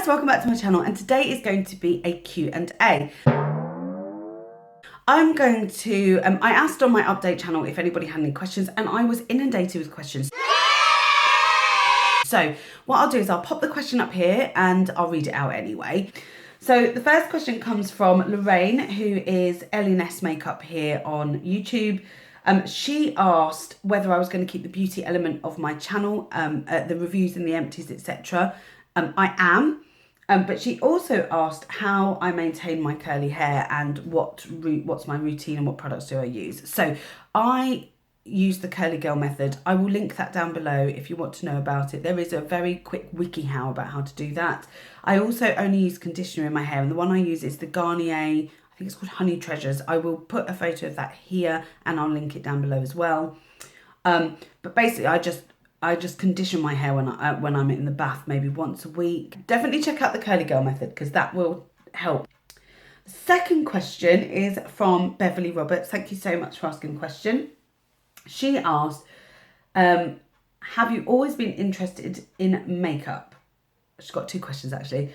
guys, welcome back to my channel, and today is going to be a Q&A. I'm going to, I asked on my update channel if anybody had any questions, and I was inundated with questions. So what I'll do is I'll pop the question up here and I'll read it out anyway. So the first question comes from Lorraine, who is L&S Makeup here on YouTube. She asked whether I was going to keep the beauty element of my channel, the reviews and the empties, etc. I am, but she also asked how I maintain my curly hair and what's my routine and what products do I use. So I use the Curly Girl method. I will link that down below if you want to know about it. There is a very quick WikiHow about how to do that. I also only use conditioner in my hair, and the one I use is the Garnier, I think it's called Honey Treasures. I will put a photo of that here and I'll link it down below as well. But basically I just condition my hair when I'm in the bath maybe once a week. Definitely check out the Curly Girl method because that will help. The second question is from Beverly Roberts. Thank you so much for asking the question. She asked, have you always been interested in makeup? She's got two questions actually.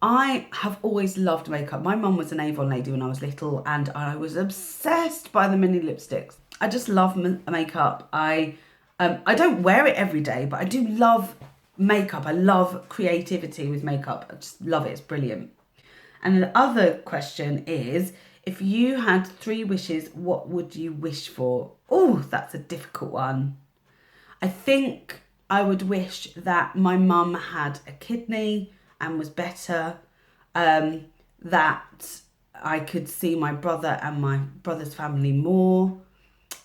I have always loved makeup. My mum was an Avon lady when I was little and I was obsessed by the mini lipsticks. I just love makeup. I don't wear it every day, but I do love makeup. I love creativity with makeup. I just love it. It's brilliant. And the other question is, if you had 3 wishes, what would you wish for? Oh, that's a difficult one. I think I would wish that my mum had a kidney and was better, that I could see my brother and my brother's family more,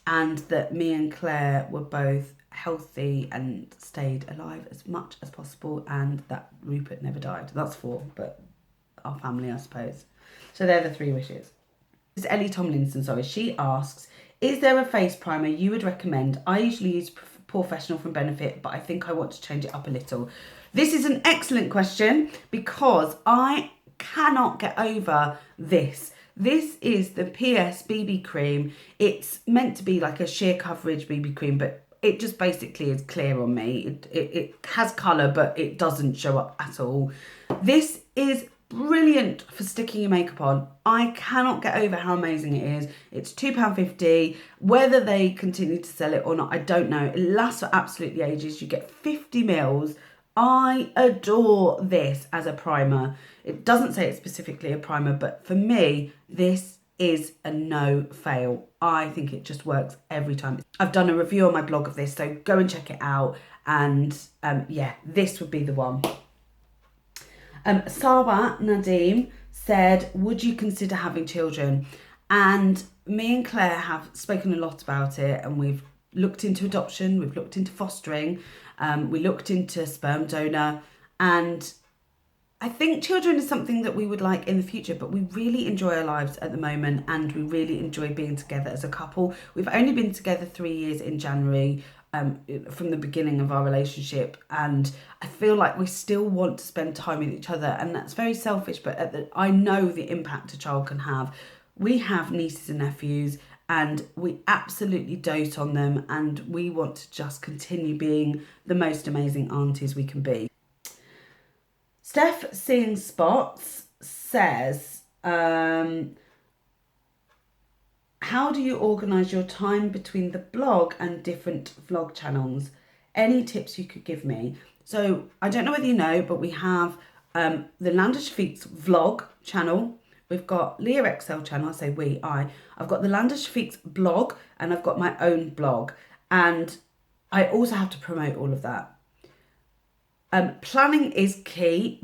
and that me and Claire were both healthy and stayed alive as much as possible, and that Rupert never died. That's 4, but our family, I suppose. So they're the 3 wishes. This is Ellie Tomlinson, sorry. She asks, is there a face primer you would recommend? I usually use Professional from Benefit, but I think I want to change it up a little. This is an excellent question because I cannot get over this. This is the PS BB cream. It's meant to be like a sheer coverage BB cream, but it just basically is clear on me. It has colour, but it doesn't show up at all. This is brilliant for sticking your makeup on. I cannot get over how amazing it is. It's £2.50. Whether they continue to sell it or not, I don't know. It lasts for absolutely ages. You get 50 mils. I adore this as a primer. It doesn't say it's specifically a primer, but for me, this is a no fail. I think it just works every time. I've done a review on my blog of this, so go and check it out. And yeah, this would be the one. Sawa Nadim said, would you consider having children? And me and Claire have spoken a lot about it, and we've looked into adoption, we've looked into fostering, we looked into sperm donor, and I think children is something that we would like in the future, but we really enjoy our lives at the moment and we really enjoy being together as a couple. We've only been together 3 years in January, from the beginning of our relationship, and I feel like we still want to spend time with each other, and that's very selfish, but I know the impact a child can have. We have nieces and nephews and we absolutely dote on them, and we want to just continue being the most amazing aunties we can be. Steph Seeing Spots says, how do you organise your time between the blog and different vlog channels? Any tips you could give me? So I don't know whether you know, but we have the Landers Shafiq's vlog channel. We've got Leah XL channel. I say we, I've got the Landers Shafiq's blog, and I've got my own blog. And I also have to promote all of that. Planning is key.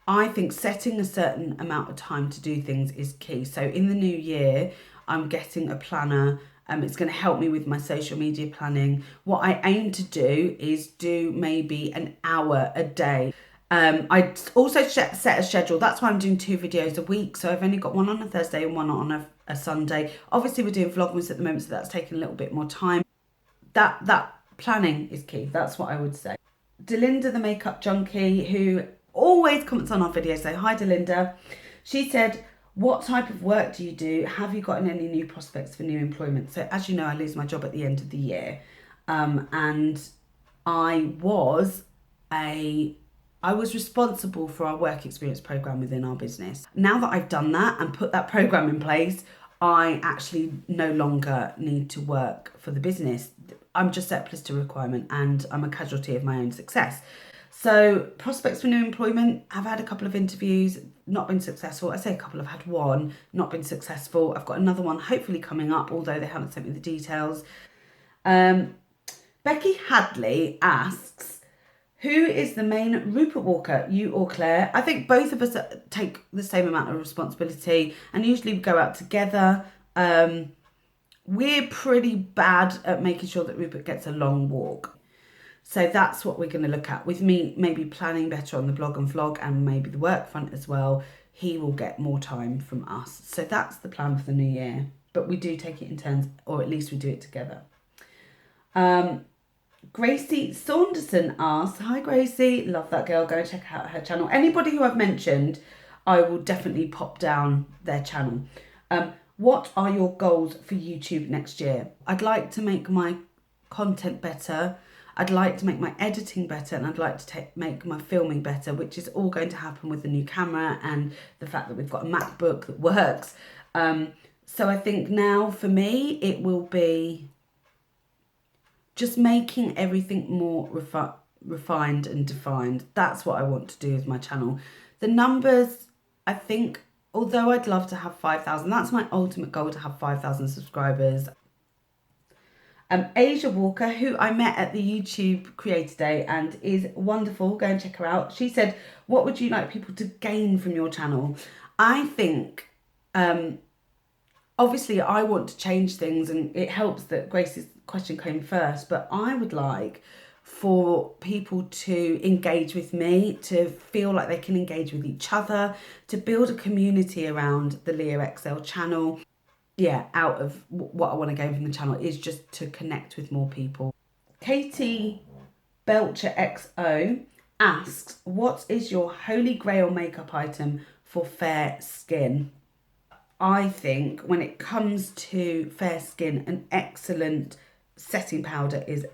I think setting a certain amount of time to do things is key. So in the new year, I'm getting a planner. It's going to help me with my social media planning. What I aim to do is do maybe an hour a day. I also set a schedule. That's why I'm doing 2 videos a week. So I've only got one on a Thursday and one on a Sunday. Obviously, we're doing Vlogmas at the moment, so that's taking a little bit more time. That planning is key. That's what I would say. Delinda, the makeup junkie, who always comments on our videos. So hi, Delinda. She said, what type of work do you do? Have you gotten any new prospects for new employment? So as you know, I lose my job at the end of the year. And I was a I was responsible for our work experience program within our business. Now that I've done that and put that program in place, I actually no longer need to work for the business. I'm just surplus to requirement and I'm a casualty of my own success. So prospects for new employment, I've had a couple of interviews, not been successful. I say a couple, I've had one, not been successful. I've got another one hopefully coming up, although they haven't sent me the details. Becky Hadley asks, who is the main Rupert Walker, you or Claire? I think both of us take the same amount of responsibility and usually we go out together. We're pretty bad at making sure that Rupert gets a long walk. So that's what we're going to look at. With me maybe planning better on the blog and vlog and maybe the work front as well, he will get more time from us. So that's the plan for the new year. But we do take it in turns, or at least we do it together. Gracie Saunderson asks, hi Gracie, love that girl, go check out her channel. Anybody who I've mentioned, I will definitely pop down their channel. What are your goals for YouTube next year? I'd like to make my content better. I'd like to make my editing better, and I'd like to make my filming better, which is all going to happen with the new camera and the fact that we've got a MacBook that works. So I think now for me, it will be just making everything more refined and defined. That's what I want to do with my channel. The numbers, I think, although I'd love to have 5,000, that's my ultimate goal, to have 5,000 subscribers. Asia Walker, who I met at the YouTube Creator Day and is wonderful, go and check her out. She said, what would you like people to gain from your channel? I think, obviously I want to change things, and it helps that Grace's question came first, but I would like for people to engage with me, to feel like they can engage with each other, to build a community around the Leah XL channel. Yeah, out of what I want to gain from the channel is just to connect with more people. Katie Belcher XO asks, what is your Holy Grail makeup item for fair skin? I think when it comes to fair skin, an excellent setting powder is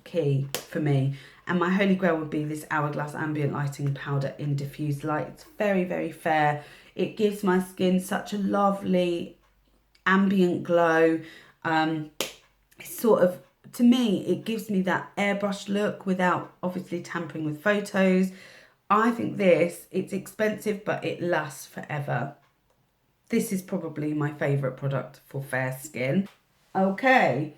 key for me. And my Holy Grail would be this Hourglass Ambient Lighting Powder in Diffused Light. It's very, very fair. It gives my skin such a lovely ambient glow. It's sort of, to me, it gives me that airbrush look without obviously tampering with photos. I think it's expensive, but it lasts forever. This is probably my favourite product for fair skin. Okay.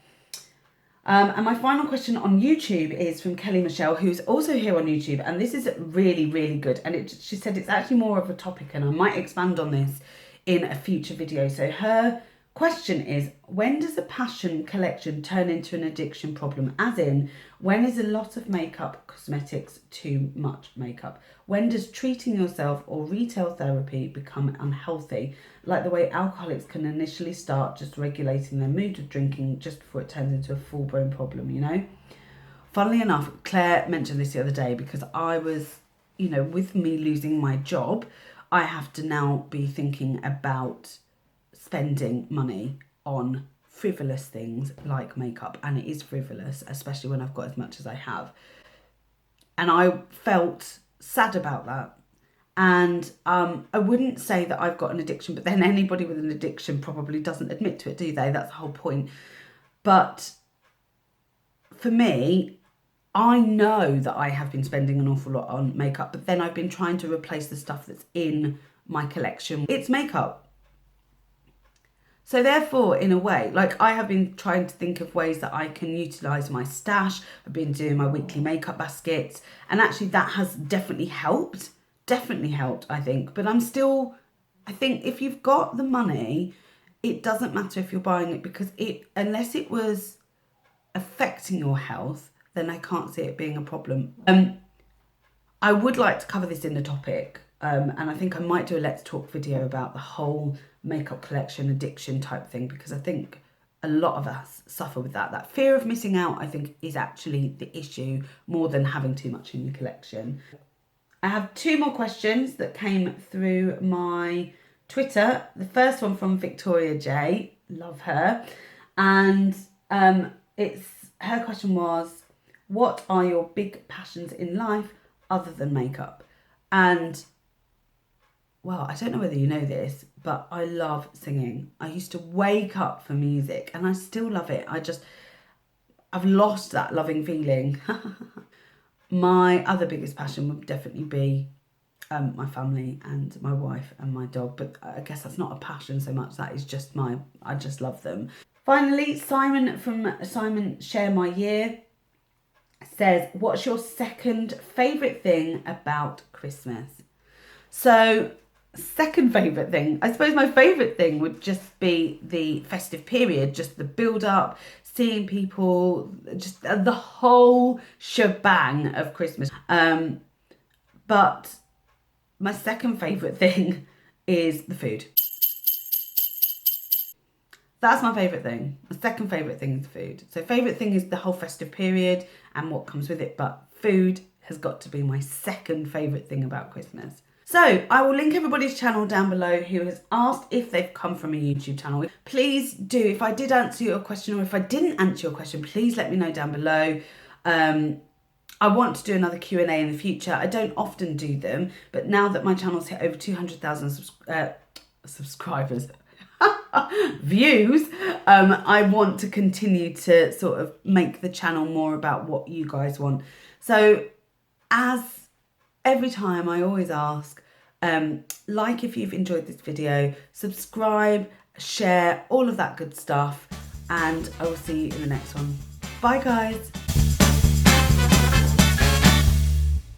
And my final question on YouTube is from Kelly Michelle, who's also here on YouTube. And this is really, really good. And she said it's actually more of a topic, and I might expand on this in a future video. So her question is, when does a passion collection turn into an addiction problem? As in, when is a lot of makeup cosmetics too much makeup? When does treating yourself or retail therapy become unhealthy? Like the way alcoholics can initially start just regulating their mood of drinking just before it turns into a full-blown problem, you know? Funnily enough, Claire mentioned this the other day, because I was, you know, with me losing my job, I have to now be thinking about spending money on frivolous things like makeup, and it is frivolous, especially when I've got as much as I have. And I felt sad about that. And I wouldn't say that I've got an addiction, but then anybody with an addiction probably doesn't admit to it, do they? That's the whole point. But for me, I know that I have been spending an awful lot on makeup, but then I've been trying to replace the stuff that's in my collection. It's makeup. So therefore, in a way, like, I have been trying to think of ways that I can utilise my stash. I've been doing my weekly makeup baskets, and actually that has definitely helped, I think. But I think if you've got the money, it doesn't matter if you're buying it, because unless it was affecting your health, then I can't see it being a problem. I would like to cover this in the topic, and I think I might do a Let's Talk video about the whole makeup collection addiction type thing, because I think a lot of us suffer with that. That fear of missing out, I think, is actually the issue more than having too much in your collection. I have two more questions that came through my Twitter. The first one from Victoria J, love her, and her question was, what are your big passions in life? other than makeup. And, well, I don't know whether you know this, but I love singing. I used to wake up for music and I still love it. I've lost that loving feeling. My other biggest passion would definitely be my family and my wife and my dog, but I guess that's not a passion so much. That is just I just love them. Finally, Simon from Simon Share My Year says, what's your second favourite thing about Christmas? So, second favourite thing, I suppose my favourite thing would just be the festive period, just the build up, seeing people, just the whole shebang of Christmas. But my second favourite thing is the food. That's my favourite thing. My second favourite thing is the food. So favourite thing is the whole festive period and what comes with it, but food has got to be my second favourite thing about Christmas. So I will link everybody's channel down below who has asked if they've come from a YouTube channel. Please do, if I did answer your question or if I didn't answer your question, please let me know down below. I want to do another Q&A in the future. I don't often do them, but now that my channel's hit over 200,000 subscribers, views, I want to continue to sort of make the channel more about what you guys want. So as every time I always ask, like if you've enjoyed this video, subscribe, share, all of that good stuff, and I will see you in the next one. Bye guys.